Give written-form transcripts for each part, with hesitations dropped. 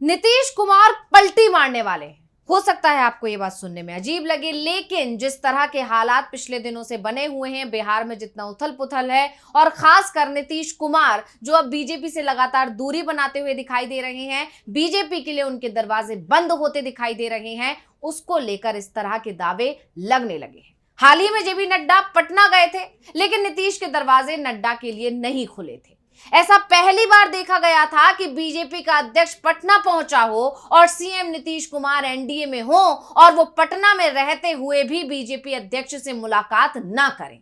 नीतीश कुमार पलटी मारने वाले हैं। हो सकता है आपको ये बात सुनने में अजीब लगे, लेकिन जिस तरह के हालात पिछले दिनों से बने हुए हैं, बिहार में जितना उथल पुथल है, और खासकर नीतीश कुमार जो अब बीजेपी से लगातार दूरी बनाते हुए दिखाई दे रहे हैं, बीजेपी के लिए उनके दरवाजे बंद होते दिखाई दे रहे हैं, उसको लेकर इस तरह के दावे लगने लगे हैं। हाल ही में जेपी नड्डा पटना गए थे, लेकिन नीतीश के दरवाजे नड्डा के लिए नहीं खुले थे। ऐसा पहली बार देखा गया था कि बीजेपी का अध्यक्ष पटना पहुंचा हो और सीएम नीतीश कुमार एनडीए में हो और वो पटना में रहते हुए भी बीजेपी अध्यक्ष से मुलाकात ना करें।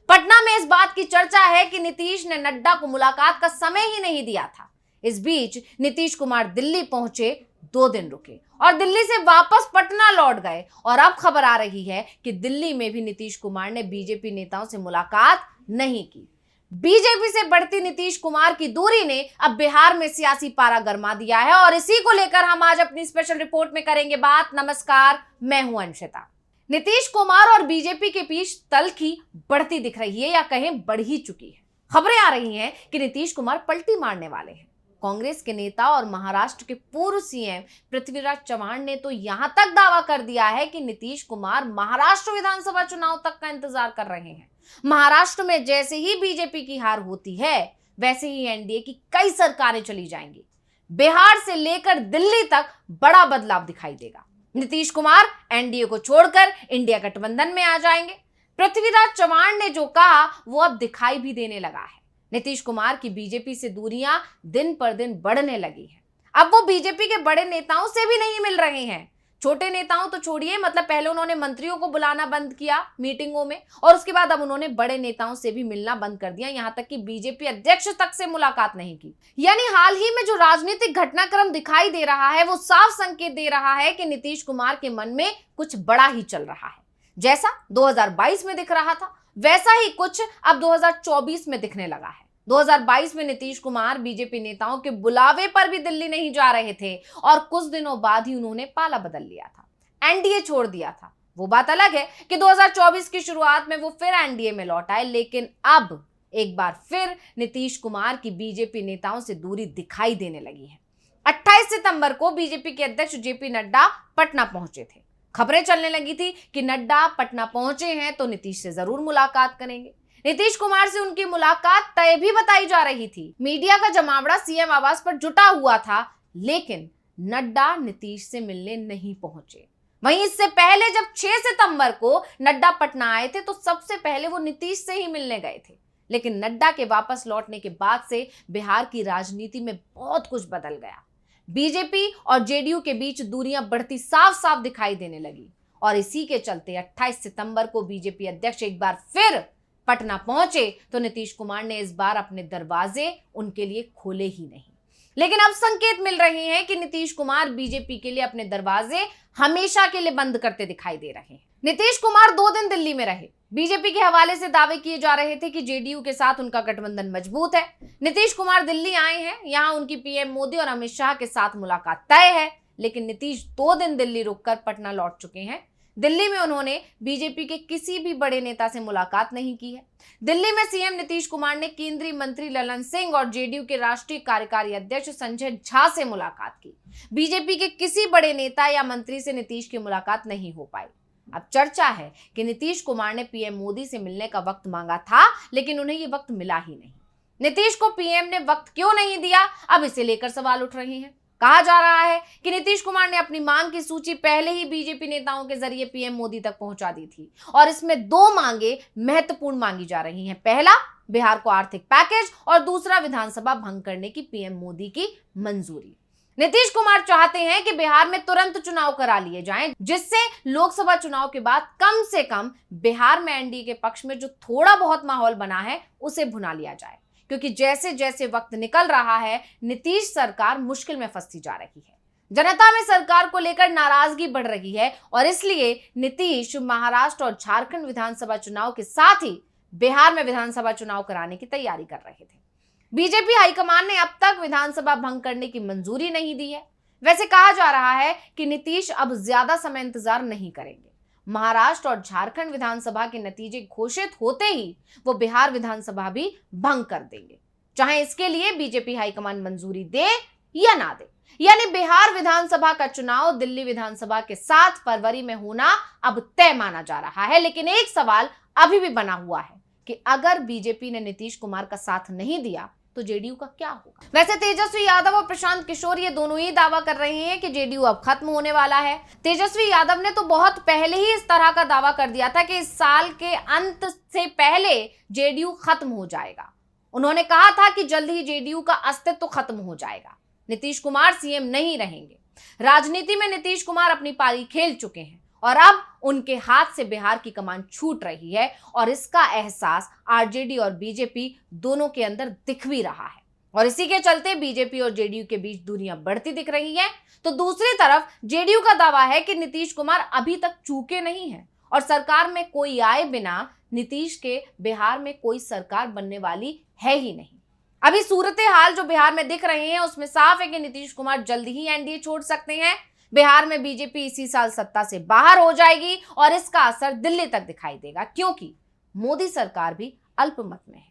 पटना में इस बात की चर्चा है कि नीतीश ने नड्डा को मुलाकात का समय ही नहीं दिया था। इस बीच नीतीश कुमार दिल्ली पहुंचे, 2 दिन रुके और दिल्ली से वापस पटना लौट गए, और अब खबर आ रही है कि दिल्ली में भी नीतीश कुमार ने बीजेपी नेताओं से मुलाकात नहीं की। बीजेपी से बढ़ती नीतीश कुमार की दूरी ने अब बिहार में सियासी पारा गरमा दिया है, और इसी को लेकर हम आज अपनी स्पेशल रिपोर्ट में करेंगे बात। नमस्कार, मैं हूं अंशिता। नीतीश कुमार और बीजेपी के बीच तल्खी बढ़ती दिख रही है, या कहें बढ़ ही चुकी है। खबरें आ रही हैं कि नीतीश कुमार पलटी मारने वाले हैं। कांग्रेस के नेता और महाराष्ट्र के पूर्व सीएम पृथ्वीराज चव्हाण ने तो यहां तक दावा कर दिया है कि नीतीश कुमार महाराष्ट्र विधानसभा चुनाव तक का इंतजार कर रहे हैं। महाराष्ट्र में जैसे ही बीजेपी की हार होती है, वैसे ही एनडीए की कई सरकारें चली जाएंगी। बिहार से लेकर दिल्ली तक बड़ा बदलाव दिखाई देगा। नीतीश कुमार एनडीए को छोड़कर इंडिया गठबंधन में आ जाएंगे। पृथ्वीराज चव्हाण ने जो कहा वो अब दिखाई भी देने लगा है। नीतीश कुमार की बीजेपी से दूरियां दिन पर दिन बढ़ने लगी हैं। अब वो बीजेपी के बड़े नेताओं से भी नहीं मिल रहे हैं। छोटे नेताओं तो छोड़िए, मतलब पहले उन्होंने मंत्रियों को बुलाना बंद किया मीटिंगों में, और उसके बाद अब उन्होंने बड़े नेताओं से भी मिलना बंद कर दिया, यहां तक कि बीजेपी अध्यक्ष तक से मुलाकात नहीं की। यानी हाल ही में जो राजनीतिक घटनाक्रम दिखाई दे रहा है, वो साफ संकेत दे रहा है कि नीतीश कुमार के मन में कुछ बड़ा ही चल रहा है। जैसा 2022 में दिख रहा था, वैसा ही कुछ अब 2024 में दिखने लगा है। 2022 में नीतीश कुमार बीजेपी नेताओं के बुलावे पर भी दिल्ली नहीं जा रहे थे, और कुछ दिनों बाद ही उन्होंने पाला बदल लिया था, एनडीए छोड़ दिया था। वो बात अलग है कि 2024 की शुरुआत में वो फिर एनडीए में लौट आए, लेकिन अब एक बार फिर नीतीश कुमार की बीजेपी नेताओं से दूरी दिखाई देने लगी है। 28 सितंबर को बीजेपी के अध्यक्ष जेपी नड्डा पटना पहुंचे थे। खबरें चलने लगी थी कि नड्डा पटना पहुंचे हैं तो नीतीश से जरूर मुलाकात करेंगे। नीतीश कुमार से उनकी मुलाकात तय भी बताई जा रही थी। मीडिया का जमावड़ा सीएम आवास पर जुटा हुआ था, लेकिन नड्डा नीतीश से मिलने नहीं पहुंचे। वहीं इससे पहले जब 6 सितंबर को नड्डा पटना आए थे, तो सबसे पहले वो नीतीश से ही मिलने गए थे। लेकिन नड्डा के वापस लौटने के बाद से बिहार की राजनीति में बहुत कुछ बदल गया। बीजेपी और जेडीयू के बीच दूरियां बढ़ती साफ साफ दिखाई देने लगी, और इसी के चलते 28 सितंबर को बीजेपी अध्यक्ष एक बार फिर पटना पहुंचे तो नीतीश कुमार ने इस बार अपने दरवाजे उनके लिए खोले ही नहीं। लेकिन अब संकेत मिल रहे हैं कि नीतीश कुमार बीजेपी के लिए अपने दरवाजे हमेशा के लिए बंद करते दिखाई दे रहे हैं। नीतीश कुमार 2 दिन दिल्ली में रहे। बीजेपी के हवाले से दावे किए जा रहे थे कि जेडीयू के साथ उनका गठबंधन मजबूत है। नीतीश कुमार दिल्ली आए हैं, यहां उनकी पीएम मोदी और अमित शाह के साथ मुलाकात तय है, लेकिन नीतीश 2 दिन दिल्ली रुककर पटना लौट चुके हैं। दिल्ली में उन्होंने बीजेपी के किसी भी बड़े नेता से मुलाकात नहीं की है। दिल्ली में सीएम नीतीश कुमार ने केंद्रीय मंत्री ललन सिंह और जेडीयू के राष्ट्रीय कार्यकारी अध्यक्ष संजय झा से मुलाकात की। बीजेपी के किसी बड़े नेता या मंत्री से नीतीश की मुलाकात नहीं हो पाई। अब चर्चा है कि नीतीश कुमार ने पीएम मोदी से मिलने का वक्त मांगा था, लेकिन उन्हें ये वक्त मिला ही नहीं। नीतीश को पीएम ने वक्त क्यों नहीं दिया, अब इसे लेकर सवाल उठ रहे हैं। कहा जा रहा है कि नीतीश कुमार ने अपनी मांग की सूची पहले ही बीजेपी नेताओं के जरिए पीएम मोदी तक पहुंचा दी थी, और इसमें 2 मांगे महत्वपूर्ण मांगी जा रही हैं। पहला, बिहार को आर्थिक पैकेज, और दूसरा, विधानसभा भंग करने की पीएम मोदी की मंजूरी। नीतीश कुमार चाहते हैं कि बिहार में तुरंत चुनाव करा लिए जाएं, जिससे लोकसभा चुनाव के बाद कम से कम बिहार में एनडीए के पक्ष में जो थोड़ा बहुत माहौल बना है उसे भुना लिया जाए, क्योंकि जैसे जैसे वक्त निकल रहा है नीतीश सरकार मुश्किल में फंसती जा रही है। जनता में सरकार को लेकर नाराजगी बढ़ रही है, और इसलिए नीतीश महाराष्ट्र और झारखंड विधानसभा चुनाव के साथ ही बिहार में विधानसभा चुनाव कराने की तैयारी कर रहे थे। बीजेपी हाईकमान ने अब तक विधानसभा भंग करने की मंजूरी नहीं दी है। वैसे कहा जा रहा है कि नीतीश अब ज्यादा समय इंतजार नहीं करेंगे। महाराष्ट्र और झारखंड विधानसभा के नतीजे घोषित होते ही वो बिहार विधानसभा भी भंग कर देंगे, चाहे इसके लिए बीजेपी हाईकमान मंजूरी दे या ना दे। यानी बिहार विधानसभा का चुनाव दिल्ली विधानसभा के 7 फरवरी में होना अब तय माना जा रहा है। लेकिन एक सवाल अभी भी बना हुआ है कि अगर बीजेपी ने नीतीश कुमार का साथ नहीं दिया तो जेडीयू का क्या होगा। वैसे तेजस्वी यादव और प्रशांत किशोर ये दोनों ही दावा कर रहे हैं कि जेडीयू अब खत्म होने वाला है। तेजस्वी यादव ने तो बहुत पहले ही इस तरह का दावा कर दिया था कि इस साल के अंत से पहले जेडीयू खत्म हो जाएगा। उन्होंने कहा था कि जल्द ही जेडीयू का अस्तित्व तो खत्म हो जाएगा, नीतीश कुमार सीएम नहीं रहेंगे। राजनीति में नीतीश कुमार अपनी पारी खेल चुके हैं और अब उनके हाथ से बिहार की कमान छूट रही है और इसका एहसास आरजेडी और बीजेपी दोनों के अंदर दिख भी रहा है। और इसी के चलते बीजेपी और जेडीयू के बीच दूरियां बढ़ती दिख रही हैं। तो दूसरी तरफ जेडीयू का दावा है कि नीतीश कुमार अभी तक चूके नहीं हैं और सरकार में कोई आए बिना नीतीश के बिहार में कोई सरकार बनने वाली है ही नहीं। अभी सूरत हाल जो बिहार में दिख रहे हैं उसमें साफ है कि नीतीश कुमार जल्द ही एनडीए छोड़ सकते हैं। बिहार में बीजेपी इसी साल सत्ता से बाहर हो जाएगी और इसका असर दिल्ली तक दिखाई देगा, क्योंकि मोदी सरकार भी अल्पमत में है।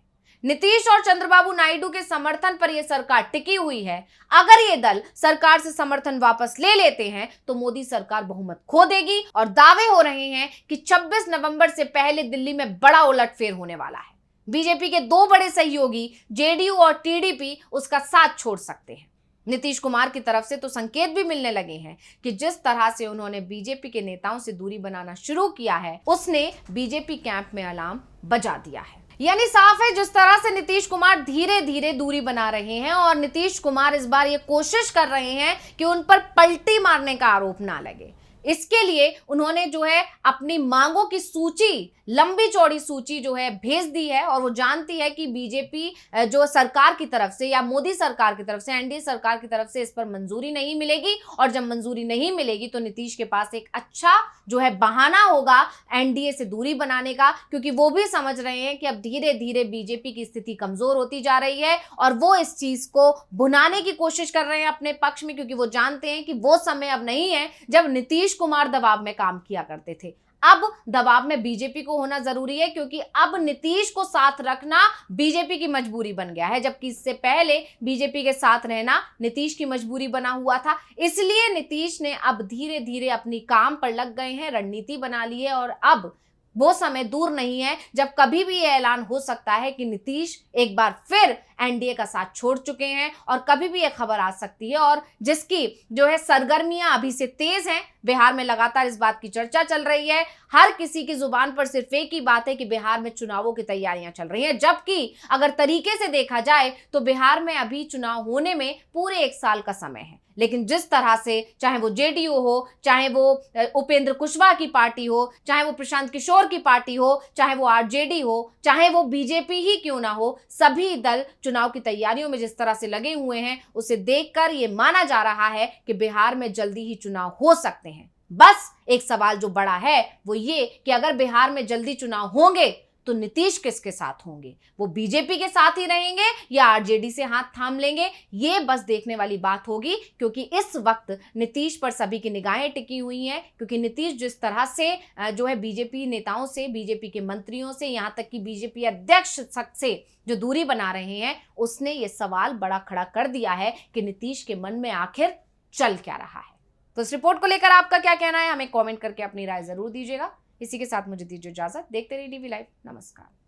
नीतीश और चंद्रबाबू नायडू के समर्थन पर यह सरकार टिकी हुई है। अगर ये दल सरकार से समर्थन वापस ले लेते हैं तो मोदी सरकार बहुमत खो देगी और दावे हो रहे हैं कि 26 नवंबर से पहले दिल्ली में बड़ा उलटफेर होने वाला है। बीजेपी के दो बड़े सहयोगी जेडीयू और टीडीपी उसका साथ छोड़ सकते हैं। नीतीश कुमार की तरफ से तो संकेत भी मिलने लगे हैं कि जिस तरह से उन्होंने बीजेपी के नेताओं से दूरी बनाना शुरू किया है उसने बीजेपी कैंप में अलार्म बजा दिया है। यानी साफ है जिस तरह से नीतीश कुमार धीरे धीरे दूरी बना रहे हैं और नीतीश कुमार इस बार ये कोशिश कर रहे हैं कि उन पर पलटी मारने का आरोप ना लगे। इसके लिए उन्होंने जो है अपनी मांगों की सूची, लंबी चौड़ी सूची जो है भेज दी है और वो जानती है कि बीजेपी जो सरकार की तरफ से या मोदी सरकार की तरफ से, एनडीए सरकार की तरफ से इस पर मंजूरी नहीं मिलेगी और जब मंजूरी नहीं मिलेगी तो नीतीश के पास एक अच्छा जो है बहाना होगा एनडीए से दूरी बनाने का, क्योंकि वो भी समझ रहे हैं कि अब धीरे धीरे बीजेपी की स्थिति कमजोर होती जा रही है और वो इस चीज को भुनाने की कोशिश कर रहे हैं अपने पक्ष में, क्योंकि वो जानते हैं कि वो समय अब नहीं है जब नीतीश कुमार दबाव में काम किया करते थे। अब दबाव में बीजेपी को होना जरूरी है, क्योंकि अब नीतीश को साथ रखना बीजेपी की मजबूरी बन गया है, जबकि इससे पहले बीजेपी के साथ रहना नीतीश की मजबूरी बना हुआ था। इसलिए नीतीश ने अब धीरे धीरे अपनी काम पर लग गए हैं, रणनीति बना ली है और अब वो समय दूर नहीं है जब कभी भी ये ऐलान हो सकता है कि नीतीश एक बार फिर एनडीए का साथ छोड़ चुके हैं और कभी भी ये खबर आ सकती है और जिसकी जो है सरगर्मियां अभी से तेज हैं। बिहार में लगातार इस बात की चर्चा चल रही है, हर किसी की जुबान पर सिर्फ एक ही बात है कि बिहार में चुनावों की तैयारियां चल रही हैं, जबकि अगर तरीके से देखा जाए तो बिहार में अभी चुनाव होने में पूरे 1 साल का समय है। लेकिन जिस तरह से चाहे वो जेडीयू हो, चाहे वो उपेंद्र कुशवाहा की पार्टी हो, चाहे वो प्रशांत किशोर की पार्टी हो, चाहे वो आरजेडी हो, चाहे वो बीजेपी ही क्यों ना हो, सभी दल चुनाव की तैयारियों में जिस तरह से लगे हुए हैं उसे देखकर ये माना जा रहा है कि बिहार में जल्दी ही चुनाव हो सकते हैं। बस एक सवाल जो बड़ा है वो ये कि अगर बिहार में जल्दी चुनाव होंगे तो नीतीश किसके साथ होंगे, वो बीजेपी के साथ ही रहेंगे या आरजेडी से हाथ थाम लेंगे, ये बस देखने वाली बात होगी, क्योंकि इस वक्त नीतीश पर सभी की निगाहें टिकी हुई हैं। क्योंकि नीतीश जिस तरह से जो है बीजेपी नेताओं से, बीजेपी के मंत्रियों से, यहाँ तक कि बीजेपी अध्यक्ष तक से जो दूरी बना रहे हैं, उसने ये सवाल बड़ा खड़ा कर दिया है कि नीतीश के मन में आखिर चल क्या रहा है। तो इस रिपोर्ट को लेकर आपका क्या कहना है, हमें कमेंट करके अपनी राय जरूर दीजिएगा। इसी के साथ मुझे दीजिए इजाजत। देखते रहिए डीवी लाइव। नमस्कार।